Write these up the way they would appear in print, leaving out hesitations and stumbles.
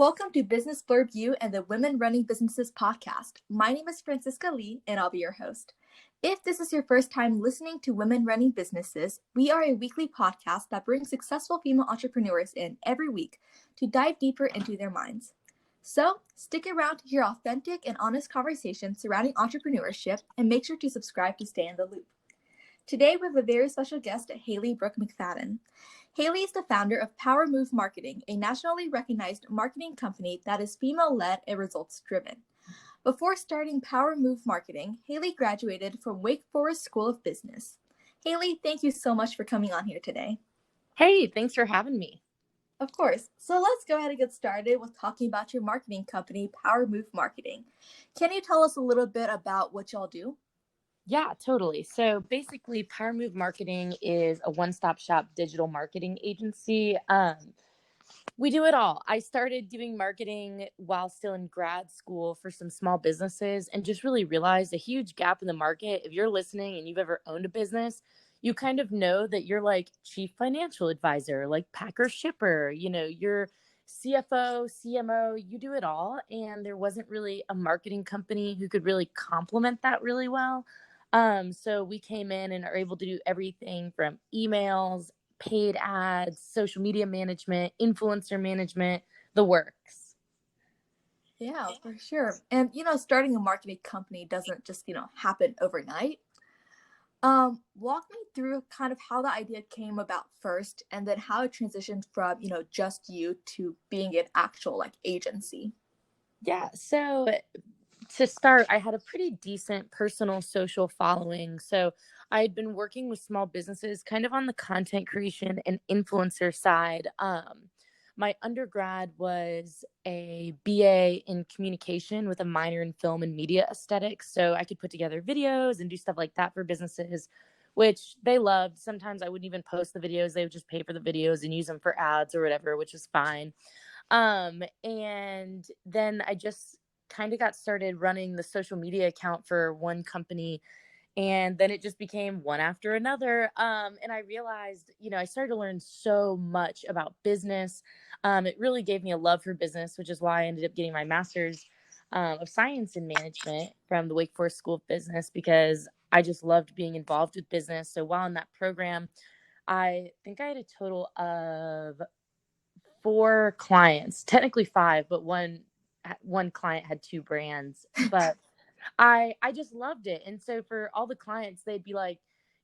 Welcome to Business Blurb You and the Women Running Businesses podcast. My name is Francisca Lee, and I'll be your host. If this is your first time listening to Women Running Businesses, we are a weekly podcast that brings successful female entrepreneurs in every week to dive deeper into their minds. So, stick around to hear authentic and honest conversations surrounding entrepreneurship, and make sure to subscribe to stay in the loop. Today, we have a very special guest, Haley Brooke McFadden. Haley is the founder of Power Move Marketing, a nationally recognized marketing company that is female-led and results-driven. Before starting Power Move Marketing, Haley graduated from Wake Forest School of Business. Haley, thank you so much for coming on here today. Hey, thanks for having me. Of course. So let's go ahead and get started with talking about your marketing company, Power Move Marketing. Can you tell us a little bit about what y'all do? Yeah, totally. So basically, Power Move Marketing is a one-stop shop digital marketing agency. We do it all. I started doing marketing while still in grad school for some small businesses and just really realized a huge gap in the market. If you're listening and you've ever owned a business, you kind of know that you're like chief financial advisor, like packer shipper, you're CFO, CMO, you do it all. And there wasn't really a marketing company who could really complement that really well. So we came in and are able to do everything from emails, paid ads, social media management, influencer management, the works. Yeah, for sure. And, starting a marketing company doesn't just, happen overnight. Walk me through kind of how the idea came about first, and then how it transitioned from, just you to being an actual agency. Yeah. So to start, I had a pretty decent personal social following. So I had been working with small businesses kind of on the content creation and influencer side. My undergrad was a BA in communication with a minor in film and media aesthetics. So I could put together videos and do stuff like that for businesses, which they loved. Sometimes I wouldn't even post the videos. They would just pay for the videos and use them for ads or whatever, which was fine. And then I just kind of got started running the social media account for one company, and then it just became one after another. And I realized, I started to learn so much about business. It really gave me a love for business, which is why I ended up getting my master's of science in management from the Wake Forest School of Business, because I just loved being involved with business. So while in that program, I think I had a total of 4 clients, technically 5, but one client had 2 brands. But I just loved it. And so for all the clients, they'd be like,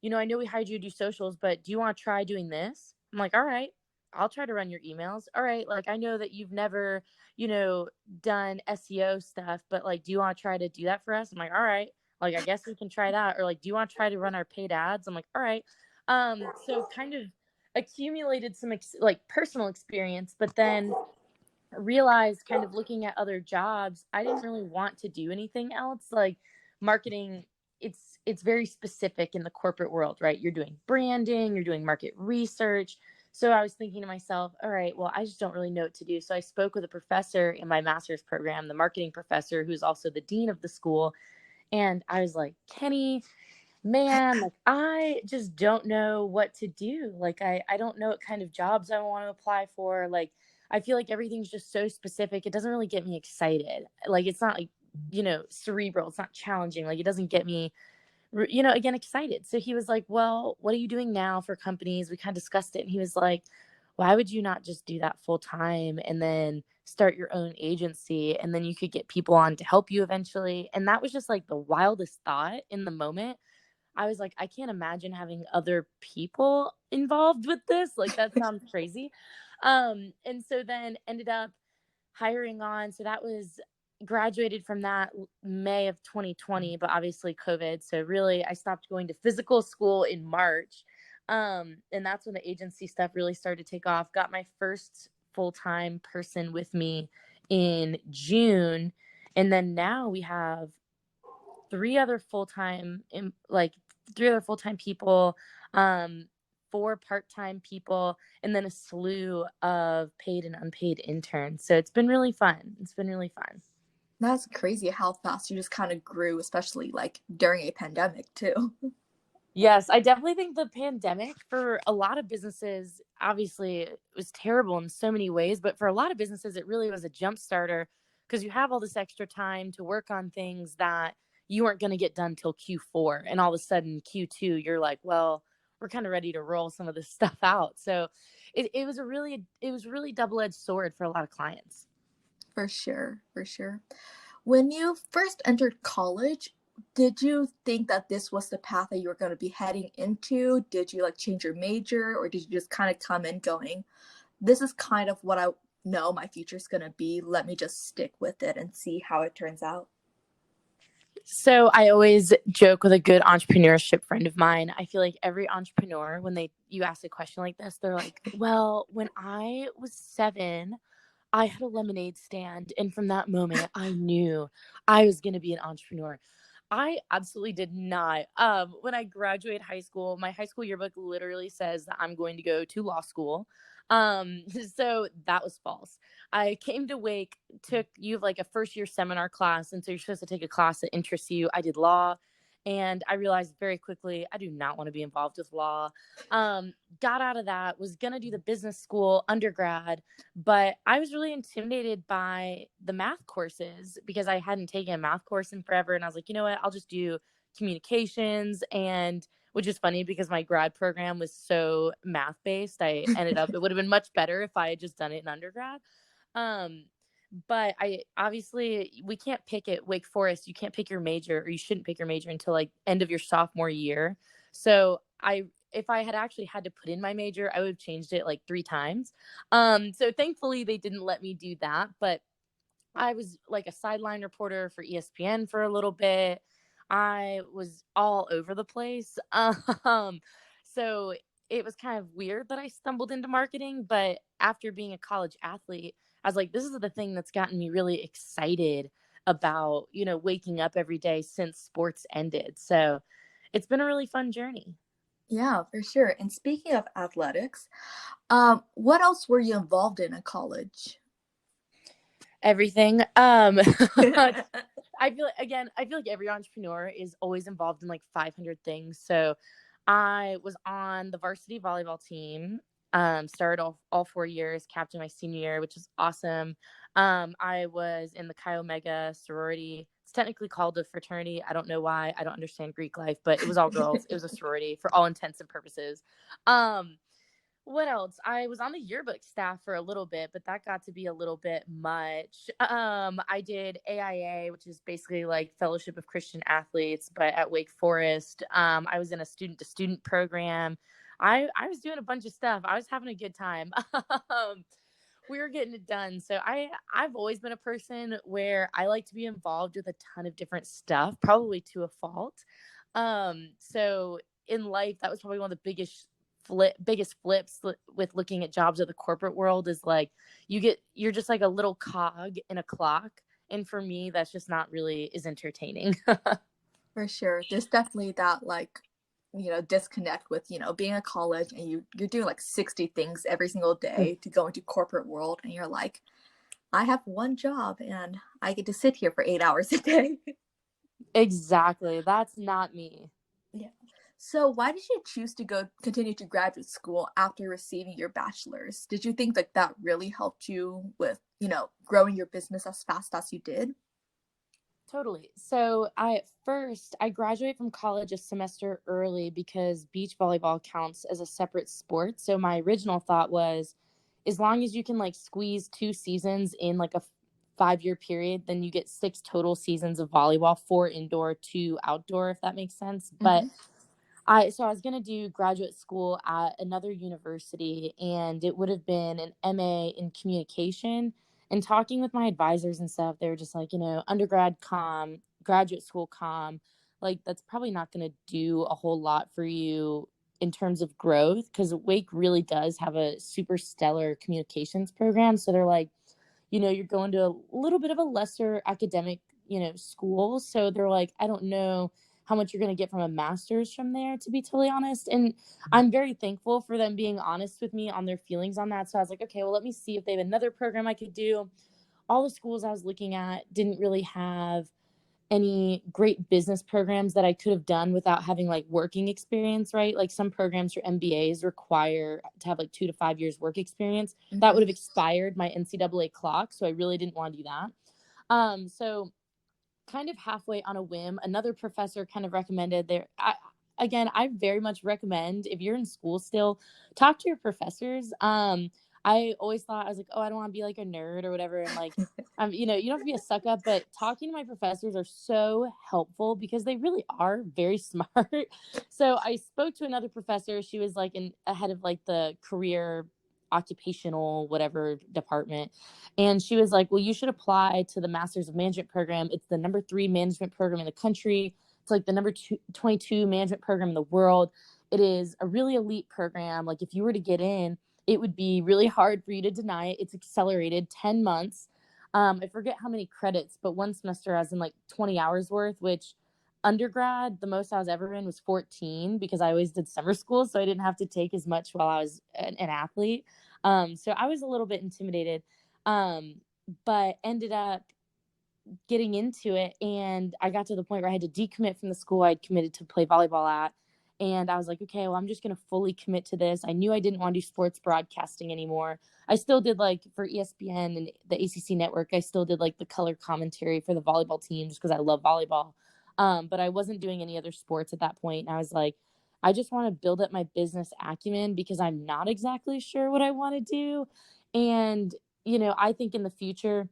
I know we hired you to do socials, but do you want to try doing this? I'm like, all right, I'll try to run your emails. All right. Like, I know that you've never, done SEO stuff, but like, do you want to try to do that for us? I'm like, all right, like, I guess we can try that. Or like, do you want to try to run our paid ads? I'm like, all right. So kind of accumulated some personal experience, but then realized, kind of looking at other jobs, I didn't really want to do anything else. Like marketing, it's very specific in the corporate world, right? You're doing branding, you're doing market research. So I was thinking to myself, all right, well, I just don't really know what to do. So I spoke with a professor in my master's program, the marketing professor, who's also the dean of the school. And I was like, Kenny, man, like I just don't know what to do. Like I don't know what kind of jobs I want to apply for. Like I feel like everything's just so specific. It doesn't really get me excited. Like it's not like, cerebral. It's not challenging. Like it doesn't get me, again, excited. So he was like, well, what are you doing now for companies? We kind of discussed it. And he was like, why would you not just do that full time and then start your own agency? And then you could get people on to help you eventually. And that was just like the wildest thought in the moment. I was like, I can't imagine having other people involved with this. Like, that sounds crazy. And so then ended up hiring on. So that was graduated from that May of 2020, but obviously COVID. So really, I stopped going to physical school in March. And that's when the agency stuff really started to take off. Got my first full-time person with me in June. And then now we have 3 other full-time, like 3 other full-time people, 4 part-time people, and then a slew of paid and unpaid interns. So it's been really fun. That's crazy how fast you just kind of grew, especially during a pandemic too. Yes, I definitely think the pandemic for a lot of businesses, obviously, it was terrible in so many ways, but for a lot of businesses, it really was a jump starter because you have all this extra time to work on things that you weren't going to get done till Q4. And all of a sudden, Q2, you're like, well, we're kind of ready to roll some of this stuff out. So it was really double-edged sword for a lot of clients. For sure, for sure. When you first entered college, did you think that this was the path that you were going to be heading into? Did you like change your major, or did you just kind of come in going, this is kind of what I know my future's going to be. Let me just stick with it and see how it turns out? So I always joke with a good entrepreneurship friend of mine. I feel like every entrepreneur, when you ask a question like this, they're like, "Well, when I was 7, I had a lemonade stand, and from that moment, I knew I was going to be an entrepreneur." I absolutely did not. When I graduated high school, my high school yearbook literally says that I'm going to go to law school. So that was false. I came to Wake, took you have like a first year seminar class, and so you're supposed to take a class that interests you. I did law, and I realized very quickly I do not want to be involved with law. Got out of that, was gonna do the business school undergrad, but I was really intimidated by the math courses because I hadn't taken a math course in forever. And I was like, you know what? I'll just do communications. And which is funny because my grad program was so math based. It would have been much better if I had just done it in undergrad. Um, but I obviously we can't pick at Wake Forest. You can't pick your major, or you shouldn't pick your major until like end of your sophomore year. So if I had actually had to put in my major, I would have changed it like 3 times. So thankfully they didn't let me do that, but I was like a sideline reporter for ESPN for a little bit. I was all over the place. So it was kind of weird that I stumbled into marketing, but after being a college athlete, I was like, this is the thing that's gotten me really excited about, waking up every day since sports ended. So it's been a really fun journey. Yeah, for sure. And speaking of athletics, what else were you involved in college? Everything. I feel like every entrepreneur is always involved in like 500 things. So I was on the varsity volleyball team. Started all 4 years, captain my senior year, which is awesome. I was in the Chi Omega sorority. It's technically called a fraternity. I don't know why. I don't understand Greek life, but it was all girls. It was a sorority for all intents and purposes. Um, what else? I was on the yearbook staff for a little bit, but that got to be a little bit much. I did AIA, which is basically like Fellowship of Christian Athletes, but at Wake Forest. I was in a student to student program. I was doing a bunch of stuff. I was having a good time. We were getting it done. So I've always been a person where I like to be involved with a ton of different stuff, probably to a fault. So in life, that was probably one of the biggest flips with looking at jobs of the corporate world is like you're just like a little cog in a clock, and for me that's just not really as entertaining. For sure. There's definitely that like, disconnect with, being at college and you're doing like 60 things every single day to go into corporate world and you're like, I have one job and I get to sit here for 8 hours a day. Exactly, that's not me. Yeah. So why did you choose to go continue to graduate school after receiving your bachelor's? Did you think like that really helped you with, growing your business as fast as you did? Totally. So I graduated from college a semester early because beach volleyball counts as a separate sport. So my original thought was, as long as you can like squeeze 2 seasons in like a 5 year period, then you get 6 total seasons of volleyball, 4 indoor, 2 outdoor, if that makes sense. But Hmm. I was gonna do graduate school at another university, and it would have been an MA in communication. And talking with my advisors and stuff, they were just like, undergrad comm, graduate school comm, like that's probably not gonna do a whole lot for you in terms of growth because Wake really does have a super stellar communications program. So they're like, you're going to a little bit of a lesser academic, school. So they're like, I don't know how much you're going to get from a master's from there, to be totally honest. And I'm very thankful for them being honest with me on their feelings on that. So I was like, okay, well, let me see if they have another program I could do. All the schools I was looking at didn't really have any great business programs that I could have done without having like working experience, right? Like some programs for MBAs require to have like 2 to 5 years work experience. That would Mm-hmm. have expired my NCAA clock. So I really didn't want to do that. So kind of halfway on a whim, another professor kind of recommended there. Again, I very much recommend if you're in school still, talk to your professors. I always thought I was like, oh, I don't want to be like a nerd or whatever, and like, you know, you don't have to be a suck up, but talking to my professors are so helpful because they really are very smart. So I spoke to another professor. She was like ahead of like the career occupational whatever department, and she was like, well, you should apply to the Masters of Management program. It's the #3 management program in the country. It's like the #22 management program in the world. It is a really elite program. Like if you were to get in, it would be really hard for you to deny it. It's accelerated 10 months. I forget how many credits, but one semester has in like 20 hours worth, which undergrad, the most I was ever in was 14 because I always did summer school. So I didn't have to take as much while I was an athlete. So I was a little bit intimidated, um, but ended up getting into it, and I got to the point where I had to decommit from the school I'd committed to play volleyball at. And I was like, okay, well, I'm just going to fully commit to this. I knew I didn't want to do sports broadcasting anymore. I still did like for ESPN and the ACC network, I still did like the color commentary for the volleyball team just because I love volleyball. But I wasn't doing any other sports at that point. And I was like, I just want to build up my business acumen because I'm not exactly sure what I want to do. And, you know, I think in the future,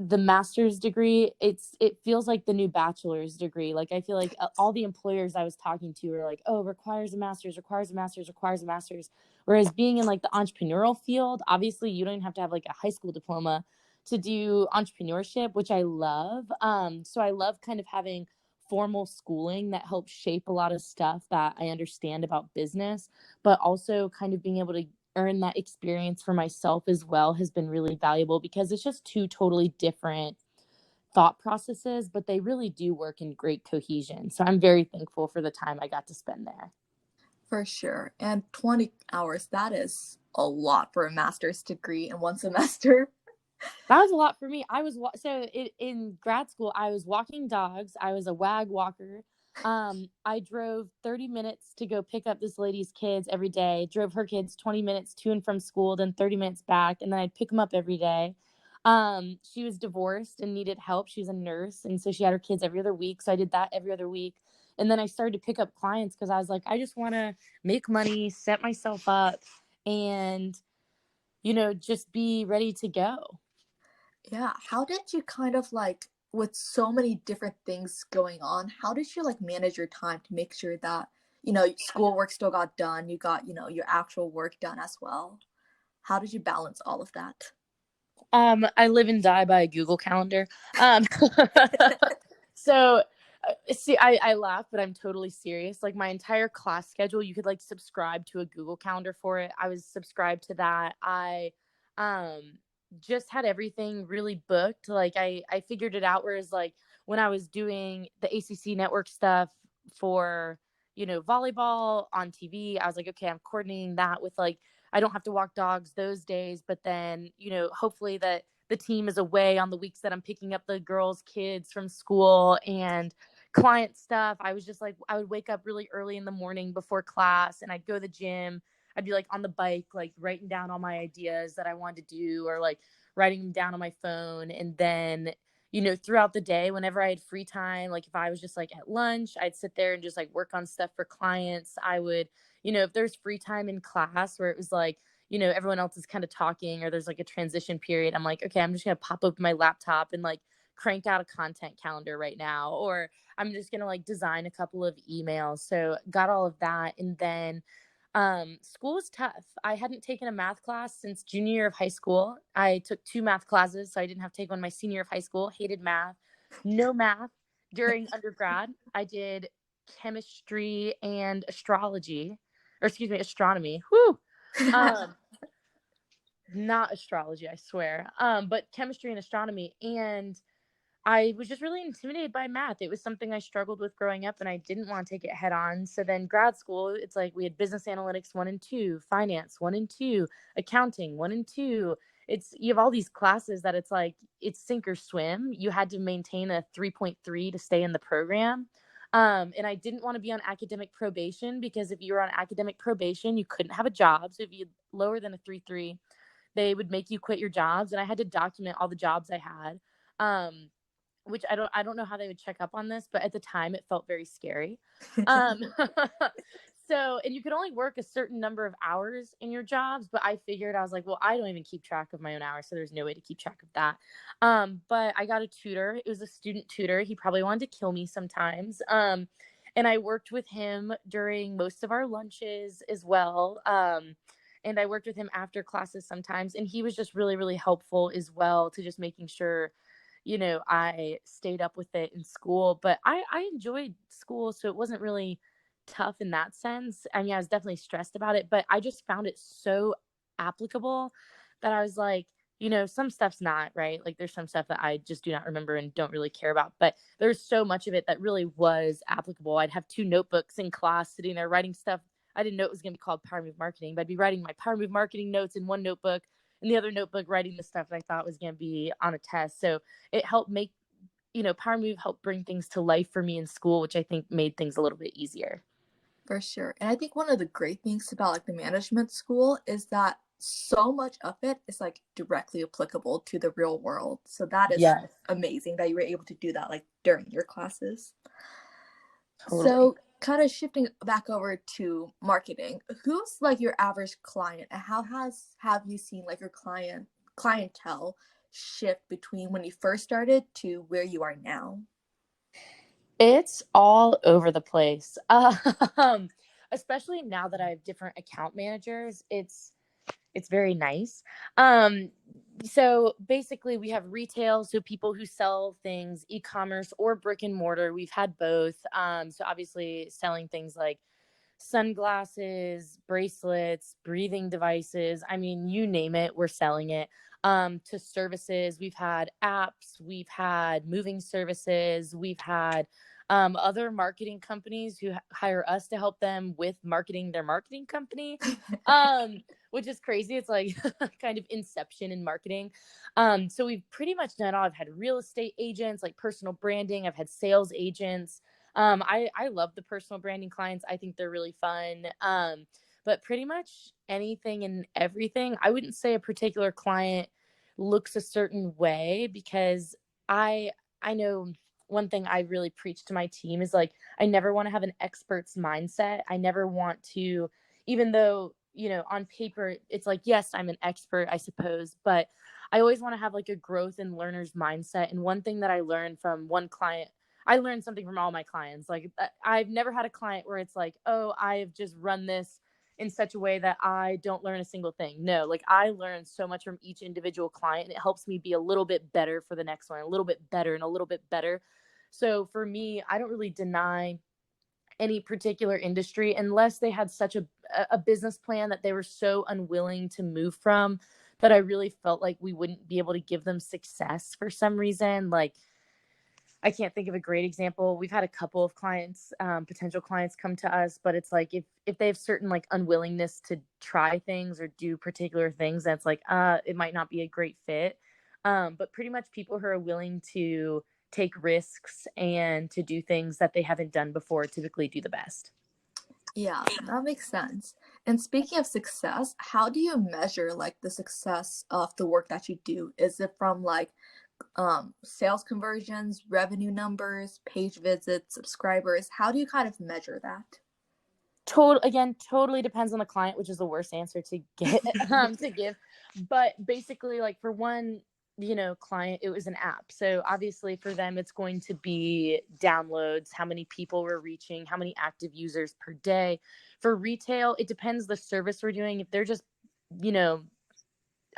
the master's degree, it feels like the new bachelor's degree. Like I feel like all the employers I was talking to were like, oh, requires a master's, requires a master's, requires a master's. Whereas being in like the entrepreneurial field, obviously you don't even have to have like a high school diploma to do entrepreneurship, which I love. So I love kind of having formal schooling that helps shape a lot of stuff that I understand about business, but also kind of being able to earn that experience for myself as well has been really valuable because it's just two totally different thought processes, but they really do work in great cohesion. So I'm very thankful for the time I got to spend there. For sure. And 20 hours, that is a lot for a master's degree in one semester. That was a lot for me. I was in grad school. I was walking dogs. I was a wag walker. I drove 30 minutes to go pick up this lady's kids every day. Drove her kids 20 minutes to and from school, then 30 minutes back, and then I'd pick them up every day. She was divorced and needed help. She was a nurse, and so she had her kids every other week. So I did that every other week. And then I started to pick up clients because I was like, I just want to make money, set myself up, and just be ready to go. Yeah. How did you kind of like, with so many different things going on, how did you like manage your time to make sure that, schoolwork still got done, you got, your actual work done as well? How did you balance all of that? I live and die by a Google Calendar. So see, I laugh, but I'm totally serious. Like my entire class schedule, you could like subscribe to a Google Calendar for it. I was subscribed to that. I um just had everything really booked. Like I figured it out. Whereas like when I was doing the ACC network stuff for volleyball on TV, I was like, okay, I'm coordinating that with like I don't have to walk dogs those days, but then hopefully that the team is away on the weeks that I'm picking up the girls' kids from school and client stuff. I was just like, I would wake up really early in the morning before class and I'd go to the gym. I'd be like on the bike, like writing down all my ideas that I wanted to do or like writing them down on my phone. And then, throughout the day, whenever I had free time, like if I was just like at lunch, I'd sit there and just like work on stuff for clients. I would, if there's free time in class where it was like, everyone else is kind of talking or there's like a transition period, I'm like, okay, I'm just going to pop open my laptop and like crank out a content calendar right now. Or I'm just going to like design a couple of emails. So got all of that. And then school was tough. I hadn't taken a math class since junior year of high school. I took 2 math classes, so I didn't have to take one my senior year of high school. Hated math. No math during undergrad. I did chemistry and astrology, or excuse me, astronomy. Whoo. Um, not astrology, I swear. But chemistry and astronomy. And I was just really intimidated by math. It was something I struggled with growing up and I didn't want to take it head on. So then grad school, it's like we had business analytics 1 and 2, finance 1 and 2, accounting 1 and 2. you have all these classes that it's like it's sink or swim. You had to maintain a 3.3 to stay in the program. And I didn't want to be on academic probation, because if you were on academic probation, you couldn't have a job. So if you lower than a 3.3, they would make you quit your jobs. And I had to document all the jobs I had. Which I don't know how they would check up on this, but at the time it felt very scary. Um, so, and you could only work a certain number of hours in your jobs, but I figured, I was like, well, I don't even keep track of my own hours, so there's no way to keep track of that. But I got a tutor. It was a student tutor. He probably wanted to kill me sometimes. And I worked with him during most of our lunches as well. And I worked with him after classes sometimes, and he was just really, really helpful as well, to just making sure, I stayed up with it in school. But I enjoyed school, so it wasn't really tough in that sense. I mean, I was definitely stressed about it, but I just found it so applicable that I was like, some stuff's not right. Like, there's some stuff that I just do not remember and don't really care about, but there's so much of it that really was applicable. I'd have 2 notebooks in class, sitting there writing stuff. I didn't know it was going to be called Power Move Marketing, but I'd be writing my Power Move Marketing notes in one notebook, and the other notebook writing the stuff that I thought was going to be on a test. So it helped make, Power Move helped bring things to life for me in school, which I think made things a little bit easier. For sure. And I think one of the great things about like the management school is that so much of it is like directly applicable to the real world. So that is Yes, amazing that you were able to do that like during your classes. totally. So kind of shifting back over to marketing, who's like your average client, and how have you seen like your clientele shift between when you first started to where you are now? It's all over the place. Especially now that I have different account managers, it's very nice. Um, so basically, we have retail, so people who sell things, e-commerce or brick and mortar. We've had both. So obviously, selling things like sunglasses, bracelets, breathing devices. I mean, you name it, we're selling it. To services, we've had apps, we've had moving services, we've had other marketing companies who hire us to help them with marketing their marketing company, which is crazy. It's like kind of inception in marketing. So we've pretty much done all. I've had real estate agents, like personal branding. I've had sales agents. I love the personal branding clients. I think they're really fun. But pretty much anything and everything. I wouldn't say a particular client looks a certain way, because I I know one thing I really preach to my team is like, I never want to have an expert's mindset. I never want to, even though, on paper it's like, yes, I'm an expert, I suppose, but I always want to have like a growth and learner's mindset. And one thing that I learned from one client, I learned something from all my clients. Like, I've never had a client where it's like, oh, I've just run this in such a way that I don't learn a single thing. No, like, I learn so much from each individual client, and it helps me be a little bit better for the next one, a little bit better and a little bit better. So for me, I don't really deny any particular industry unless they had such a business plan that they were so unwilling to move from, that I really felt like we wouldn't be able to give them success for some reason. Like, I can't think of a great example. We've had a couple of clients, potential clients, come to us, but it's like, if they have certain like unwillingness to try things or do particular things, that's like, it might not be a great fit. But pretty much people who are willing to take risks and to do things that they haven't done before typically do the best. Yeah, that makes sense. And speaking of success, how do you measure like the success of the work that you do? Is it from like sales conversions, revenue numbers, page visits, subscribers? How do you kind of measure that? Totally depends on the client, which is the worst answer to get to give. But basically, like, for one, client, it was an app. So obviously for them, it's going to be downloads, how many people we're reaching, how many active users per day. For retail, it depends the service we're doing. If they're just, you know,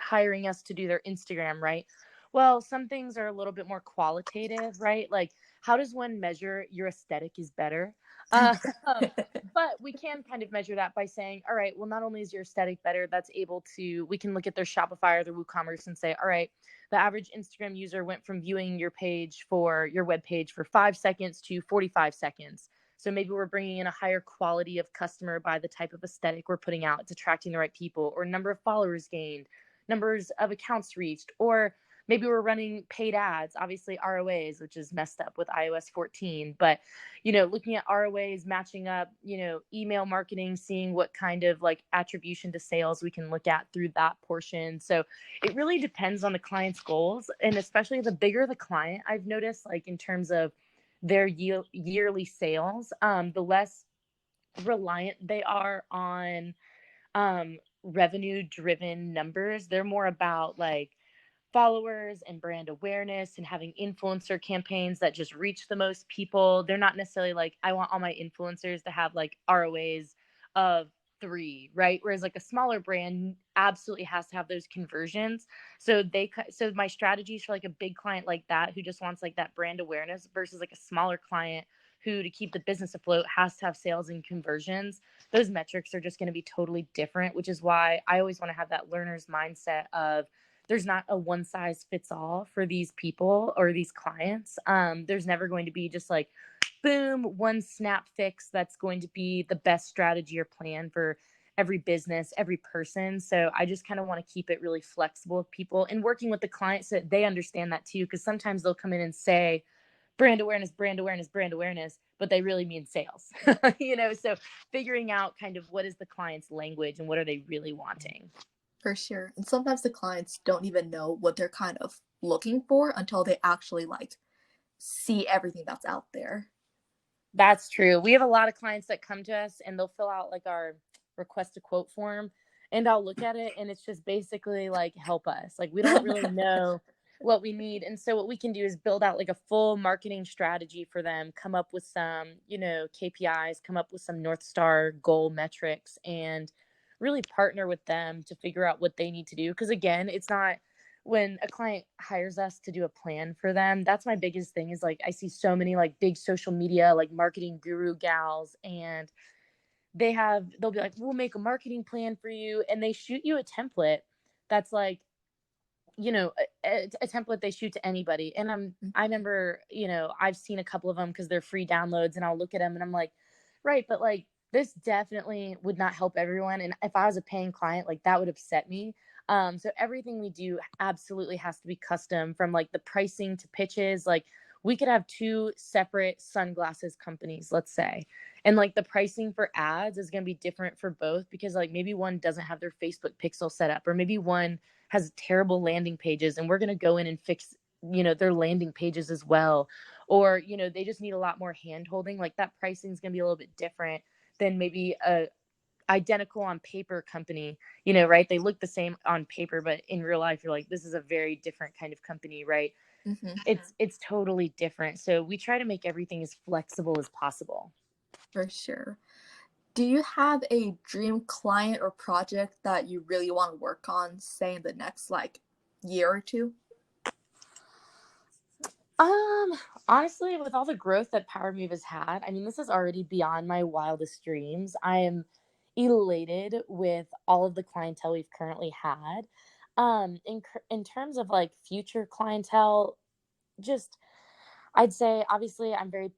hiring us to do their Instagram, right? Well, some things are a little bit more qualitative, right? Like, how does one measure your aesthetic is better? Uh, but we can kind of measure that by saying, all right, well, not only is your aesthetic better, we can look at their Shopify or their WooCommerce and say, all right, the average Instagram user went from viewing your web page for 5 seconds to 45 seconds. So maybe we're bringing in a higher quality of customer by the type of aesthetic we're putting out. It's attracting the right people, or number of followers gained, numbers of accounts reached, or maybe we're running paid ads, obviously ROAs, which is messed up with iOS 14, but looking at ROAs, matching up, email marketing, seeing what kind of like attribution to sales we can look at through that portion. So it really depends on the client's goals, and especially the bigger the client, I've noticed, like in terms of their yearly sales, the less reliant they are on revenue driven numbers. They're more about like followers and brand awareness and having influencer campaigns that just reach the most people. They're not necessarily like, I want all my influencers to have like ROAs of 3, right? Whereas like a smaller brand absolutely has to have those conversions. So my strategies for like a big client like that who just wants like that brand awareness versus like a smaller client who, to keep the business afloat, has to have sales and conversions, those metrics are just going to be totally different, which is why I always want to have that learner's mindset of there's not a one size fits all for these people or these clients. There's never going to be just like, boom, one snap fix that's going to be the best strategy or plan for every business, every person. So I just kind of want to keep it really flexible with people and working with the clients so that they understand that too. Because sometimes they'll come in and say, brand awareness, brand awareness, brand awareness, but they really mean sales. So figuring out kind of what is the client's language and what are they really wanting. For sure. And sometimes the clients don't even know what they're kind of looking for until they actually like see everything that's out there. That's true. We have a lot of clients that come to us and they'll fill out like our request a quote form, and I'll look at it and it's just basically like, help us. Like we don't really know what we need. And so what we can do is build out like a full marketing strategy for them, come up with some, KPIs, come up with some North Star goal metrics, and really partner with them to figure out what they need to do. Because again, it's not, when a client hires us to do a plan for them, that's my biggest thing is like I see so many like big social media like marketing guru gals, and they'll be like, we'll make a marketing plan for you, and they shoot you a template that's like, a template they shoot to anybody. And I remember, I've seen a couple of them because they're free downloads, and I'll look at them and I'm like, right, but like this definitely would not help everyone, and if I was a paying client, like that would upset me. So everything we do absolutely has to be custom, from like the pricing to pitches. Like we could have 2 separate sunglasses companies, let's say, and like the pricing for ads is going to be different for both, because like maybe one doesn't have their Facebook pixel set up, or maybe one has terrible landing pages and we're going to go in and fix their landing pages as well, or they just need a lot more hand holding. Like that pricing is going to be a little bit different than maybe a identical on paper company, right? They look the same on paper, but in real life you're like, this is a very different kind of company, right? Mm-hmm. It's totally different. So we try to make everything as flexible as possible. For sure. Do you have a dream client or project that you really want to work on, say in the next like year or two? Honestly, with all the growth that Power Move has had, I mean, this is already beyond my wildest dreams. I am elated with all of the clientele we've currently had. In terms of like future clientele, just I'd say obviously I'm very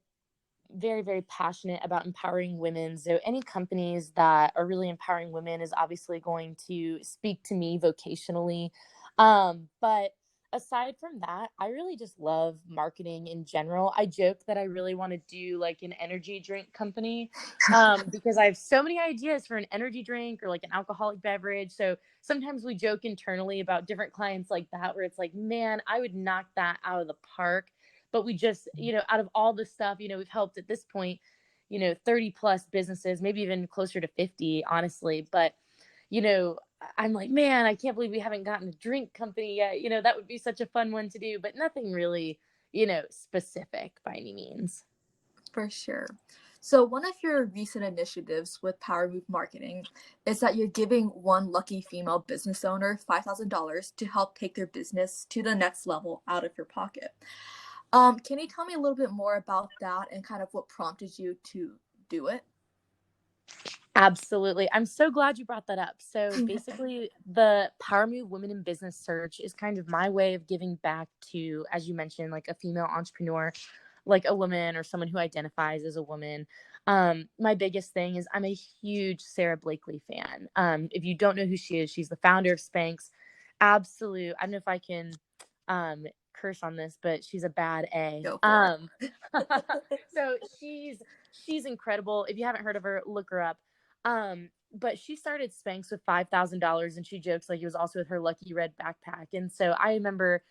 very, very passionate about empowering women. So any companies that are really empowering women is obviously going to speak to me vocationally. But aside from that, I really just love marketing in general. I joke that I really want to do like an energy drink company, because I have so many ideas for an energy drink or like an alcoholic beverage. So sometimes we joke internally about different clients like that, where it's like, man, I would knock that out of the park. But we just, out of all the stuff, we've helped at this point, 30 plus businesses, maybe even closer to 50, honestly. But, you know, I'm like, man, I can't believe we haven't gotten a drink company yet. That would be such a fun one to do, but nothing really, specific by any means. For sure. So one of your recent initiatives with Power Move Marketing is that you're giving one lucky female business owner $5,000 to help take their business to the next level out of your pocket. Can you tell me a little bit more about that and kind of what prompted you to do it? Absolutely. I'm so glad you brought that up. So basically, the Power Move Women in Business Search is kind of my way of giving back to, as you mentioned, like a female entrepreneur, like a woman or someone who identifies as a woman. My biggest thing is I'm a huge Sarah Blakely fan. If you don't know who she is, she's the founder of Spanx. absolute, I don't know if I can curse on this, but she's a bad A. Go for it. So she's incredible. If you haven't heard of her, look her up. But she started Spanx with $5,000, and she jokes like it was also with her lucky red backpack. And so I remember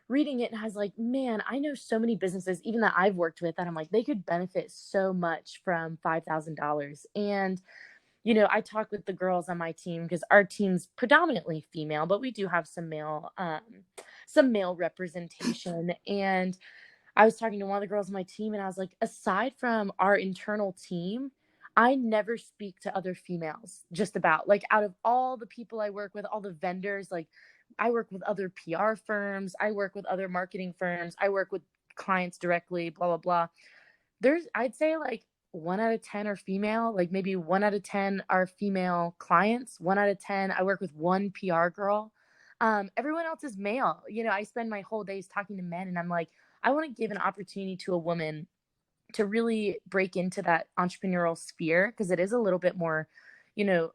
reading it and I was like, man, I know so many businesses, even that I've worked with, that I'm like, they could benefit so much from $5,000. And I talk with the girls on my team because our team's predominantly female, but we do have some male representation. And I was talking to one of the girls on my team and I was like, aside from our internal team, I never speak to other females, just about like out of all the people I work with, all the vendors, like I work with other PR firms, I work with other marketing firms, I work with clients directly, blah, blah, blah. I'd say like 1 out of 10 are female, like maybe 1 out of 10 are female clients. 1 out of 10, I work with one PR girl. Everyone else is male. I spend my whole days talking to men and I'm like, I want to give an opportunity to a woman to really break into that entrepreneurial sphere because it is a little bit more,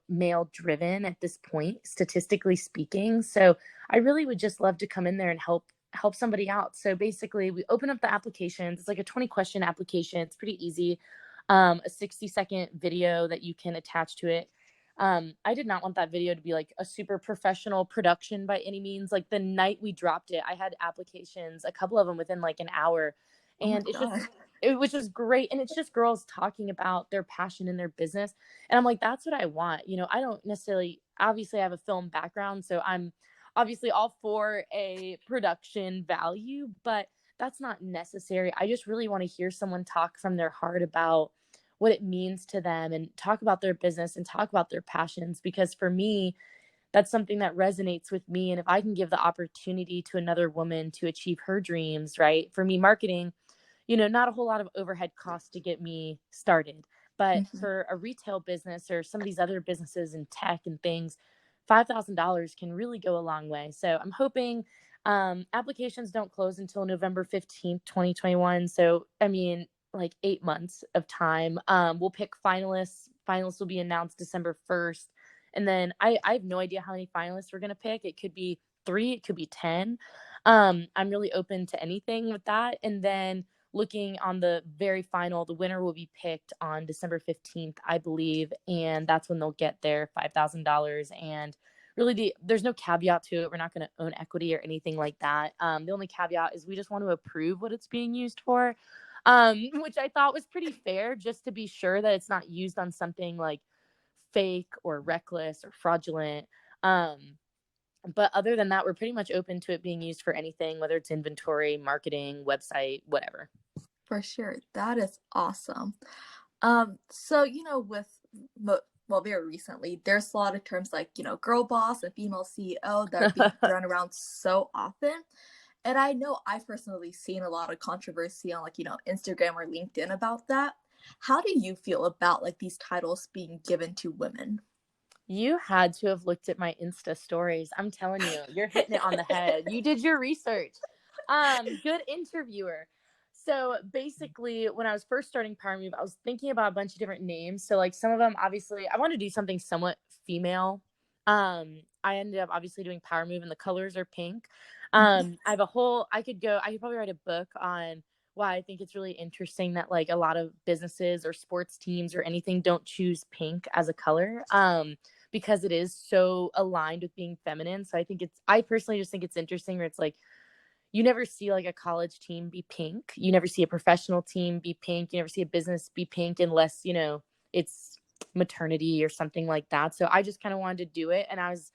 male driven at this point, statistically speaking. So I really would just love to come in there and help somebody out. So basically we open up the applications. It's like a 20-question application. It's pretty easy. A 60-second video that you can attach to it. I did not want that video to be like a super professional production by any means. Like the night we dropped it, I had applications, a couple of them within like an hour. Oh my And God. it was just great. And it's just girls talking about their passion in their business. And I'm like, that's what I want. I don't necessarily, obviously I have a film background, so I'm obviously all for a production value, but that's not necessary. I just really want to hear someone talk from their heart about what it means to them and talk about their business and talk about their passions. Because for me, that's something that resonates with me. And if I can give the opportunity to another woman to achieve her dreams, right? For me, marketing, not a whole lot of overhead costs to get me started. But Mhm. for a retail business or some of these other businesses in tech and things, $5,000 can really go a long way. So I'm hoping applications don't close until November 15th, 2021. So, I mean, like 8 months of time. We'll pick finalists. Finalists will be announced December 1st. And then I have no idea how many finalists we're going to pick. It could be 3, it could be 10. I'm really open to anything with that. And then looking on the very final, the winner will be picked on December 15th, I believe. And that's when they'll get their $5,000. And really, there's no caveat to it. We're not going to own equity or anything like that. The only caveat is we just want to approve what it's being used for, which I thought was pretty fair, just to be sure that it's not used on something like fake or reckless or fraudulent. But other than that, we're pretty much open to it being used for anything, whether it's inventory, marketing, website, whatever. For sure. That is awesome. So, with, well, very recently, there's a lot of terms like, girl boss and female CEO that are being thrown around so often. And I know I've personally seen a lot of controversy on like, Instagram or LinkedIn about that. How do you feel about like these titles being given to women? You had to have looked at my Insta stories. I'm telling you, you're hitting it on the head. You did your research. Good interviewer. So basically, when I was first starting Power Move, I was thinking about a bunch of different names. So like some of them, obviously, I want to do something somewhat female. I ended up obviously doing Power Move, and the colors are pink. I have I could probably write a book on why I think it's really interesting that like a lot of businesses or sports teams or anything don't choose pink as a color. Because it is so aligned with being feminine. So I personally just think it's interesting where it's like, you never see like a college team be pink. You never see a professional team be pink. You never see a business be pink unless, it's maternity or something like that. So I just kind of wanted to do it. And I was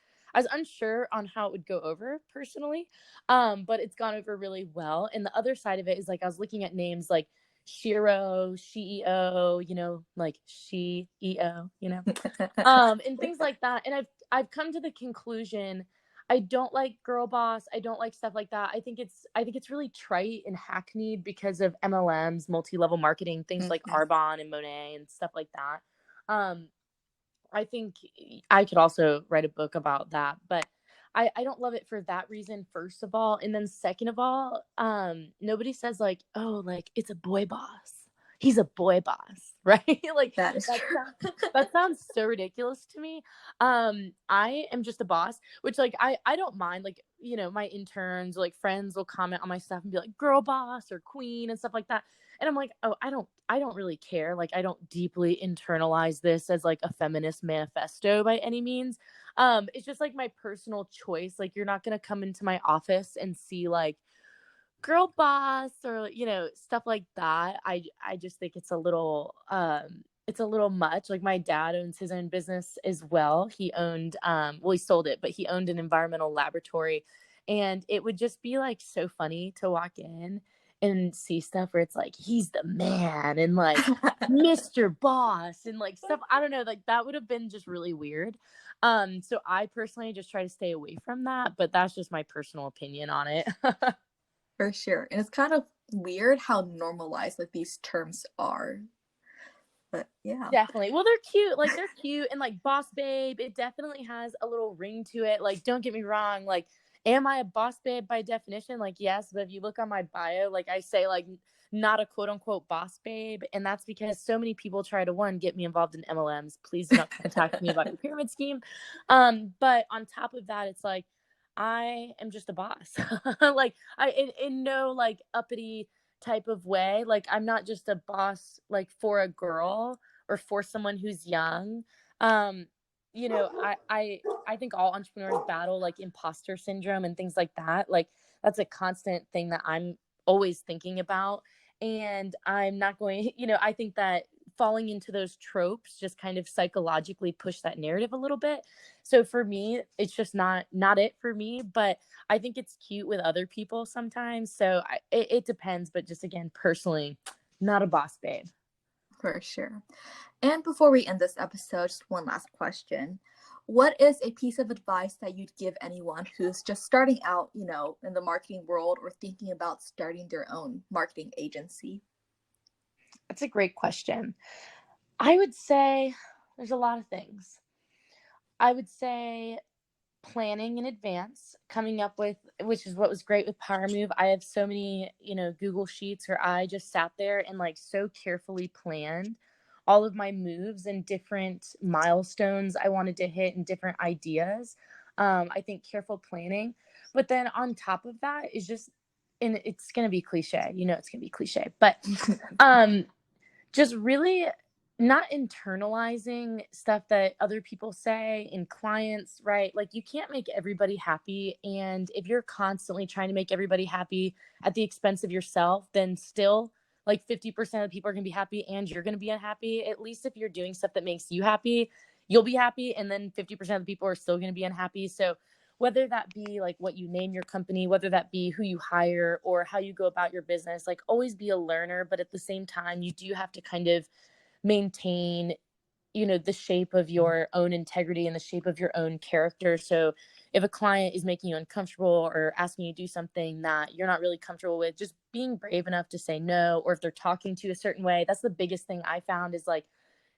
unsure on how it would go over personally. But it's gone over really well. And the other side of it is like, I was looking at names like Shiro, CEO, like CEO, and things like that. And I've come to the conclusion I don't like girl boss. I don't like stuff like that. I think it's really trite and hackneyed because of MLMs, multi-level marketing, things like Mhm. Arbonne and Monet and stuff like that. Um, I think I could also write a book about that, but I don't love it for that reason, first of all. And then second of all, nobody says like, oh, like it's a boy boss. he's a boy boss, right? Like That is that true. that sounds so ridiculous to me. I am just a boss, which like I don't mind. Like, my interns, like friends will comment on my stuff and be like girl boss or queen and stuff like that. And I'm like, oh, I don't really care. Like, I don't deeply internalize this as like a feminist manifesto by any means. It's just like my personal choice. Like, you're not gonna come into my office and see like girl boss or stuff like that. I just think it's a little much. Like, my dad owns his own business as well. He owned well, he sold it, but he owned an environmental laboratory, and it would just be like so funny to walk in and see stuff where it's like he's the man and like Mr. Boss and like stuff. I don't know, like that would have been just really weird. So I personally just try to stay away from that, but that's just my personal opinion on it. For sure. And it's kind of weird how normalized like these terms are. But yeah. Definitely. Well, they're cute. Like, they're cute, and like boss babe, it definitely has a little ring to it. Like, don't get me wrong. Like, am I a boss babe by definition? Like, yes. But if you look on my bio, like I say, like, not a quote unquote boss babe. And that's because so many people try to, one, get me involved in MLMs. Please do not contact me about your pyramid scheme. But on top of that, it's like, I am just a boss. Like, in no like uppity type of way. Like, I'm not just a boss like for a girl or for someone who's young. Um, I think all entrepreneurs battle like imposter syndrome and things like that. Like, that's a constant thing that I'm always thinking about. And I'm not going, I think that falling into those tropes just kind of psychologically push that narrative a little bit. So for me, it's just not it for me. But I think it's cute with other people sometimes. So it depends. But just again, personally, not a boss babe. For sure. And before we end this episode, just one last question. What is a piece of advice that you'd give anyone who's just starting out, in the marketing world or thinking about starting their own marketing agency? That's a great question. I would say there's a lot of things. I would say planning in advance, coming up with, which is what was great with Power Move. I have so many, Google Sheets where I just sat there and like so carefully planned all of my moves and different milestones I wanted to hit and different ideas. I think careful planning. But then on top of that is just, and it's going to be cliche, it's going to be cliche, but um, just really not internalizing stuff that other people say and clients, right? Like, you can't make everybody happy. And if you're constantly trying to make everybody happy at the expense of yourself, then still like 50% of the people are going to be happy and you're going to be unhappy. At least if you're doing stuff that makes you happy, you'll be happy. And then 50% of the people are still going to be unhappy. So whether that be like what you name your company, whether that be who you hire or how you go about your business, like always be a learner. But at the same time, you do have to kind of maintain, the shape of your own integrity and the shape of your own character. So if a client is making you uncomfortable or asking you to do something that you're not really comfortable with, just being brave enough to say no. Or if they're talking to you a certain way, that's the biggest thing I found is like,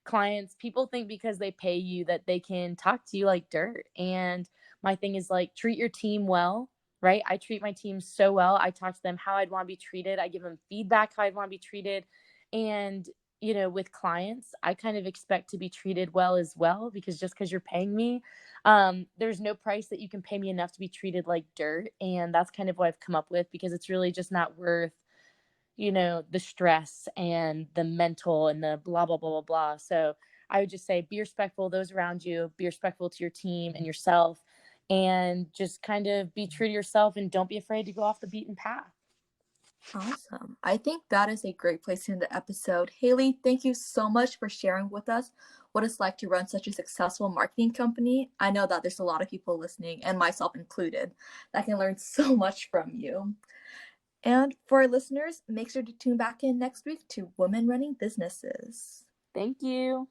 clients, people think because they pay you that they can talk to you like dirt. And my thing is like, treat your team well, right? I treat my team so well. I talk to them how I'd want to be treated. I give them feedback how I'd want to be treated. And with clients, I kind of expect to be treated well as well, because just because you're paying me, there's no price that you can pay me enough to be treated like dirt. And that's kind of what I've come up with, because it's really just not worth the stress and the mental and the blah, blah, blah, blah, blah. So I would just say be respectful of those around you, be respectful to your team and yourself, and just kind of be true to yourself and don't be afraid to go off the beaten path. Awesome. I think that is a great place to end the episode. Haley, thank you so much for sharing with us what it's like to run such a successful marketing company. I know that there's a lot of people listening, and myself included, that can learn so much from you. And for our listeners, make sure to tune back in next week to Women Running Businesses. Thank you.